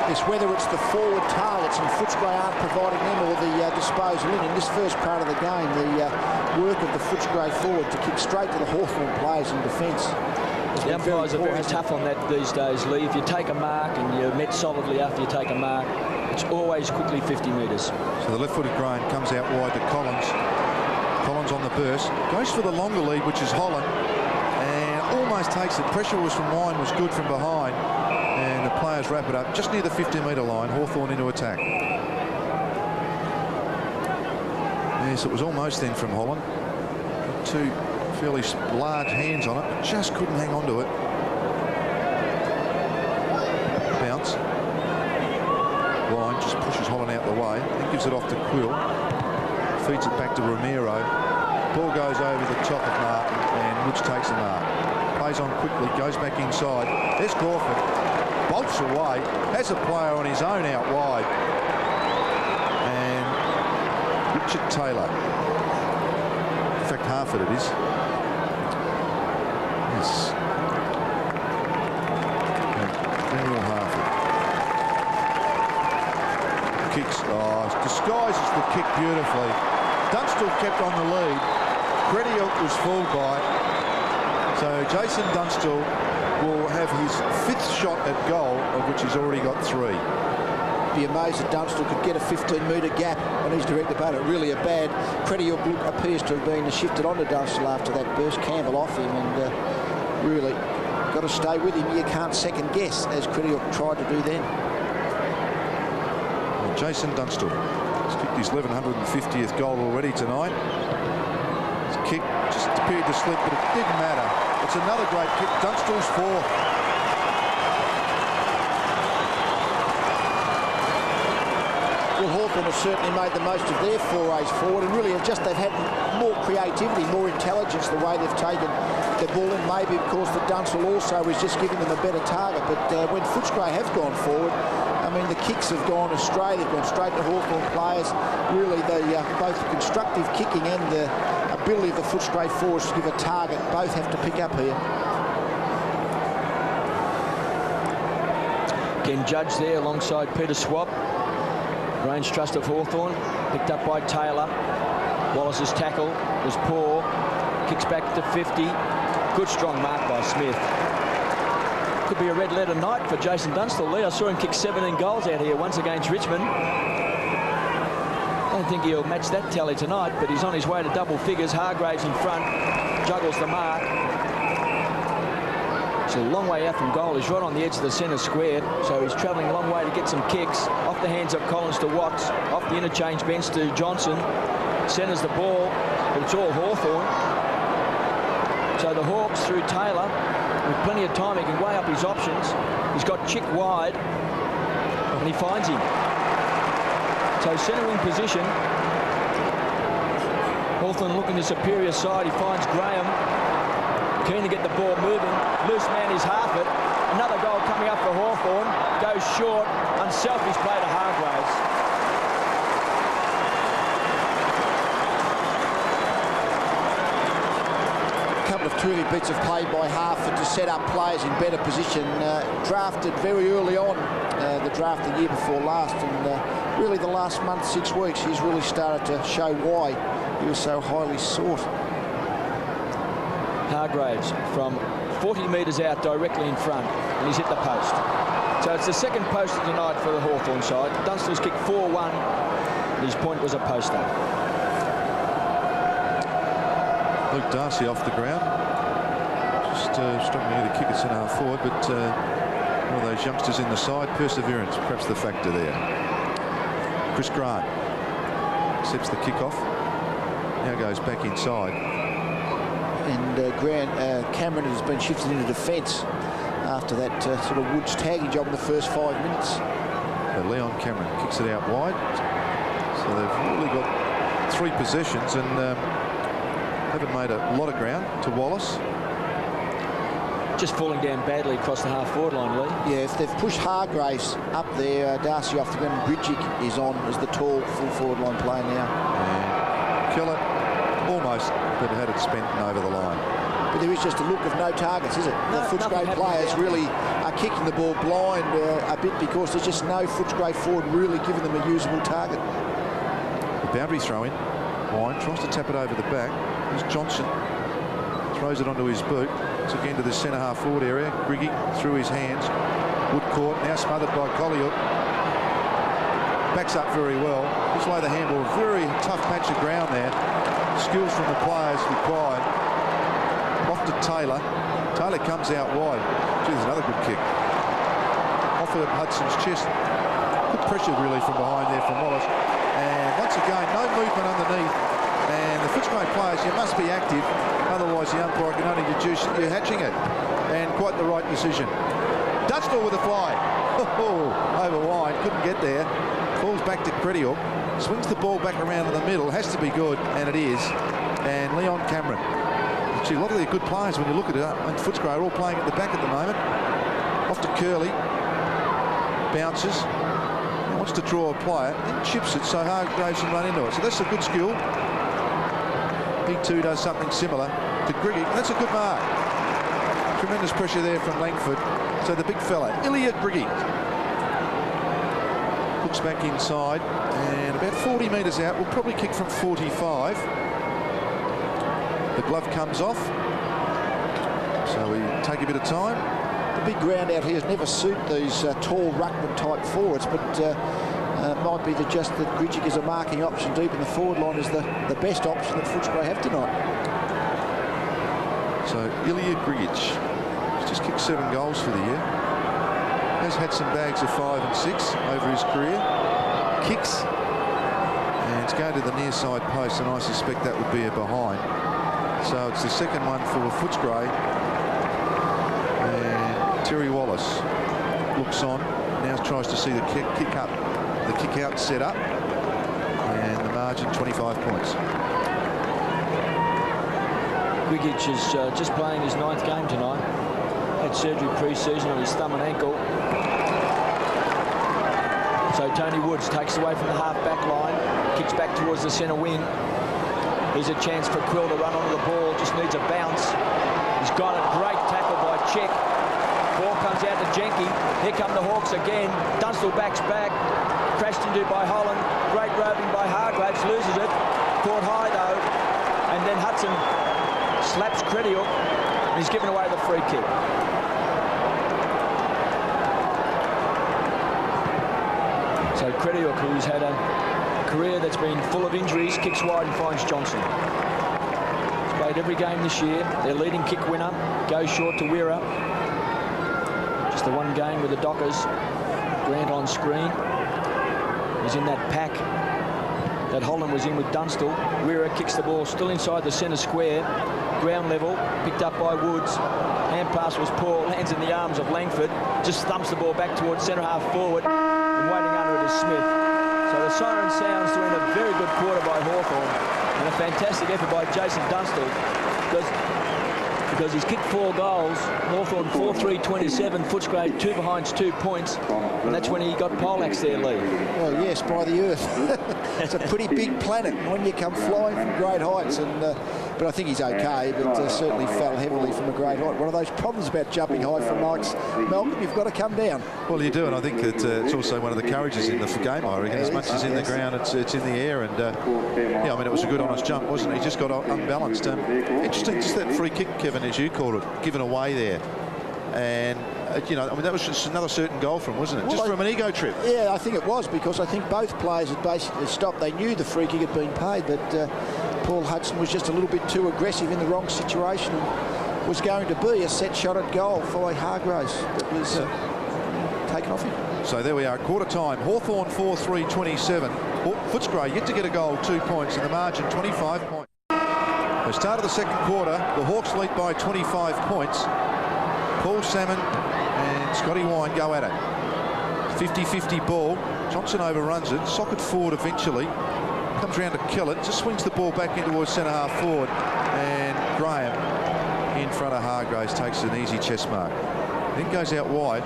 this, whether it's the forward targets and Footscray aren't providing them or the disposal in this first part of the game, the work of the Footscray forward to kick straight to the Hawthorn players in defence. The umpires are very tough on that these days, Lee. If you take a mark and you're met solidly after you take a mark, it's always quickly 50 metres. So the left-footed grain comes out wide to Collins. Collins on the burst, goes for the longer lead, which is Holland, and almost takes it. Pressure was from Wine, was good from behind, and the players wrap it up just near the 50-metre line. Hawthorn into attack. Yes, it was almost then from Holland. Two fairly large hands on it, but just couldn't hang on to it. Bounce. Wine just pushes Holland out the way, then gives it off to Quill. Feeds it back to Romero. Ball goes over the top of Martin, and Woods takes the mark. Plays on quickly, goes back inside. There's Crawford. Bolts away. Has a player on his own out wide. And Richard Taylor. In fact, Harford it is. Yes. Daniel Harford. Kicks. Oh, disguises the kick beautifully. Dunstall kept on the lead. Crediot was fooled by it. So Jason Dunstall will have his 5th shot at goal, of which he's already got 3. Be amazed that Dunstall could get a 15-metre gap on his direct opponent. Really a bad. Crediot appears to have been shifted onto Dunstall after that burst. Campbell off him, and really got to stay with him. You can't second guess, as Crediot tried to do then. Well, Jason Dunstall has kicked his 1150th goal already tonight. His kick just appeared to slip, but it didn't matter. It's another great kick. Dunstall's 4th. Well, Hawthorn have certainly made the most of their forays forward, and really they've had more creativity, more intelligence the way they've taken the ball in. Maybe because the Dunstall also is just giving them a better target. But when Footscray have gone forward, I mean, the kicks have gone astray. They've gone straight to Hawthorn players. Really, both the constructive kicking and the ability of the Footscray forwards to give a target both have to pick up here. Ken Judge there alongside Peter Swab. Range trust of Hawthorn, picked up by Taylor. Wallace's tackle was poor. Kicks back to 50. Good strong mark by Smith. Could be a red letter night for Jason Dunstall. Lee, I saw him kick 17 goals out here once against Richmond. I don't think he'll match that tally tonight, but he's on his way to double figures. Hargraves in front, juggles the mark. It's a long way out from goal. He's right on the edge of the centre square, so he's travelling a long way to get some kicks. Off the hands of Collins to Watts, off the interchange bench to Johnson. Centres the ball, but it's all Hawthorn. So the Hawks through Taylor, with plenty of time, he can weigh up his options. He's got Chick wide, and he finds him. So centre wing position. Hawthorn looking the superior side. He finds Graham. Keen to get the ball moving. Loose man is Harford. Another goal coming up for Hawthorn. Goes short. Unselfish play to Hargraves. A couple of terrific bits of play by Harford to set up players in better position. Drafted very early on, the draft the year before last, and really the last month, 6 weeks, he's really started to show why he was so highly sought. Hargraves from 40 metres out directly in front, and he's hit the post. So it's the second poster tonight for the Hawthorn side. Dunstall's kicked 4-1. His point was a poster. Luke Darcy off the ground. Just struggling here to kick it centre half forward, but one of those youngsters in the side, perseverance, perhaps the factor there. Chris Grant accepts the kick-off. Now goes back inside. And Cameron has been shifted into defence after that sort of Woods tagging job in the first 5 minutes. So Leon Cameron kicks it out wide. So they've really got 3 possessions and haven't made a lot of ground to Wallace. Just falling down badly across the half-forward line, Lee. Yeah, if they've pushed Hargraves up there, Darcy off the ground, Bridgick is on as the tall full-forward line player now. And Keller almost, but had it spent and over the line. But there is just a look of no targets, is it? No, the Footscray players really are kicking the ball blind a bit because there's just no Footscray forward really giving them a usable target. The boundary throw in. Wine tries to tap it over the back. Here's Johnson. Throws it onto his boot. It's again to the centre half forward area. Griggy through his hands. Woodcourt now smothered by Collier. Backs up very well. Just lay the handball. Very tough patch of ground there. Skills from the players required. Off to Taylor. Taylor comes out wide. Gee, there's another good kick. Off of Hudson's chest. Good pressure really from behind there from Wallace. And once again, no movement underneath. And the Footscray players, you must be active. Otherwise, the umpire can only deduce that you're hatching it. And quite the right decision. Dunstall with a fly. Over wide. Couldn't get there. Falls back to Credial. Swings the ball back around in the middle. Has to be good. And it is. And Leon Cameron. Gee, a lot of the good players, when you look at it, and Footscray are all playing at the back at the moment. Off to Curley. Bounces. He wants to draw a player. Then chips it so Hargraves can run into it. So that's a good skill. He too does something similar to Griggy. That's a good mark. Tremendous pressure there from Langford. So the big fella, Ilya Griggy. Looks back inside and about 40 metres out. Will probably kick from 45. The glove comes off. So we take a bit of time. The big ground out here never suit these tall ruckman type forwards, but might be just that Griggy is a marking option deep in the forward line is the best option that Footscray have tonight. So Ilya Griggy has just kicked 7 goals for the year. Has had some bags of 5 and 6 over his career. Kicks. And it's going to the near side post, and I suspect that would be a behind. So it's the second one for Footscray. And Terry Wallace looks on. Now tries to see the kick up. The kick out set up, and the margin 25 points. Griggy is just playing his 9th game tonight. Had surgery pre-season on his thumb and ankle. So Tony Woods takes away from the half-back line, kicks back towards the centre wing. Here's a chance for Quill to run onto the ball, just needs a bounce. He's got it, great tackle by Chick. Ball comes out to Jenke. Here come the Hawks again. Dunstall backs back. Crashed into by Holland. Great roving by Hargraves. Loses it. Caught high though. And then Hudson slaps Credial. And he's given away the free kick. So Credial, who's had a career that's been full of injuries, kicks wide and finds Johnson. He's played every game this year. Their leading kick winner goes short to Weira. Just the one game with the Dockers. Grant on screen. He's in that pack that Holland was in with Dunstall. Weira kicks the ball still inside the centre square. Ground level, picked up by Woods. Hand pass was poor, lands in the arms of Langford. Just thumps the ball back towards centre half forward. And waiting under it is Smith. So the siren sounds to end a very good quarter by Hawthorn. And a fantastic effort by Jason Dunstall. Because he's kicked 4 goals. Hawthorn 4-3-27. Footscray 2 behinds 2 points. And that's when he got Polack's there, Lee. Well, yes, by the earth. It's a pretty big planet when you come flying from great heights. But I think he's okay, but certainly fell heavily from a great height. One of those problems about jumping high from Mike's Malcolm, you've got to come down. Well, you do, and I think that it's also one of the courages in the game, I reckon. As much as in the ground, it's in the air. And, yeah, I mean, it was a good, honest jump, wasn't it? He just got unbalanced. Interesting, just that free kick, Kevin, as you called it, given away there. And, you know, I mean, that was just another certain goal from him, wasn't it? Well, just from an ego trip. Yeah, I think it was, because I think both players had basically stopped. They knew the free kick had been paid, but Paul Hudson was just a little bit too aggressive in the wrong situation, and was going to be a set shot at goal for Hargraves that was taken off him. So there we are, quarter time. Hawthorn 4-3-27. Footscray yet to get a goal, 2 points, and the margin 25 points. The start of the second quarter, the Hawks lead by 25 points. Paul Salmon and Scotty Wine go at it. 50-50 ball. Johnson overruns it, socket forward eventually. Comes around to kill it, just swings the ball back into towards centre half forward. And Graham in front of Hargraves takes an easy chest mark. Then goes out wide.